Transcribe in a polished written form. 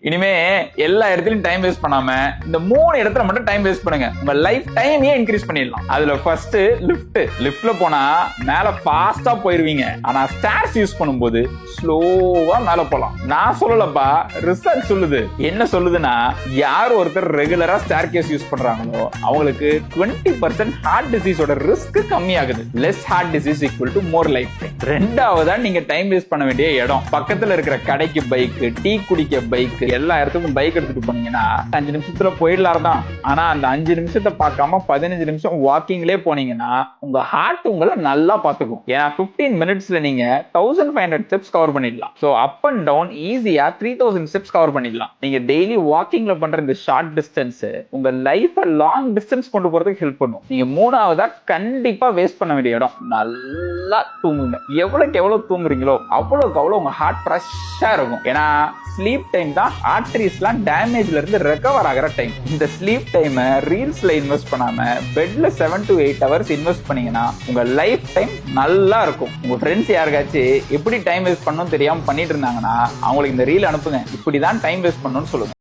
இனிமே எல்லா இடத்துலயும் டைம் வேஸ்ட் பண்ணாம இந்த 3 இடத்துல மட்டும் டைம் வேஸ்ட் பண்ணுங்க. உங்க லைஃப் டைமையே இன்க்ரீஸ் பண்ணிடலாம். அதுல ஃபர்ஸ்ட் லிஃப்ட்ல போனா மேல ஃபாஸ்டா போயிருவீங்க. ஆனா ஸ்டேர்ஸ் யூஸ் பண்ணும்போது ஸ்லோவா மேல போலாம். நான் சொல்லலப்பா, ரிசர்ச் சொல்லுது. என்ன சொல்லுதுன்னா, யார் ஒருத்தர் ரெகுலரா ஸ்டேர்கேஸ் யூஸ் பண்றாங்களோ அவங்களுக்கு 20% ஹார்ட் டிசீஸோட ரிஸ்க் கம்மியாகுது. Less heart disease equal to more life time. ரெண்டாவதா நீங்க டைம் வேஸ்ட் பண்ண வேண்டிய இடம், பக்கத்துல இருக்கிற கடைக்கு பைக், டீ குடிக்க பைக், எல்லா இடத்துக்கும் பைக் எடுத்துட்டு போனீங்கன்னா 5 நிமிஷத்துல போயிடலாம் தான். ஆனா அந்த 5 நிமிஷத்தை பார்க்காம 15 நிமிஷம் வாக்கிங்லேயே போனீங்கன்னா உங்க ஹார்ட் உங்களை நல்லா பார்த்துக்கும். ஏன்னா 15 மினிட்ஸ்ல நீங்க 1500 ஸ்டெப்ஸ் கவர் பண்ணிடலாம். ஸோ அப் அண்ட் டவுன் ஈஸியா 3000 ஸ்டெப்ஸ் கவர் பண்ணிடலாம். நீங்க டெய்லி வாக்கிங்ல பண்ற இந்த ஷார்ட் டிஸ்டன்ஸ் உங்க லைஃப் லாங் டிஸ்டன்ஸ் கொண்டு போறதுக்கு ஹெல்ப் பண்ணும். நீங்க மூணாவதா கண்டிப்பா வேஸ்ட் பண்ண வேண்டிய இடம், நல்லா தூங்குங்க. எவ்வளவுக்கு எவ்வளவு தூங்குறீங்களோ அவ்வளவுக்கு அவ்வளவு உங்க ஹார்ட் ஃப்ரெஷ்ஷா இருக்கும். ஏன்னா ஸ்லீப் டைம் தான் ஆர்டரிஸ்லாம் டேமேஜ்ல இருந்து ரெக்கவர் ஆகிற டைம். இந்த ஸ்லீப் டைமை ரீல்ஸ்ல இன்வெஸ்ட் பண்ணாம பெட்ல 7 to 8 ஹவர்ஸ் இன்வெஸ்ட் பண்ணீங்கன்னா உங்க லைஃப் டைம் நல்லா இருக்கும். உங்க ஃப்ரெண்ட்ஸ் யாருக்காச்சும் எப்படி டைம் வேஸ்ட் பண்ணணும் தெரியாம பண்ணிட்டு இருந்தாங்கன்னா அவங்களுக்கு இந்த ரீல் அனுப்புங்க. இப்படிதான் டைம் வேஸ்ட் பண்ணணும்னு சொல்லுங்க.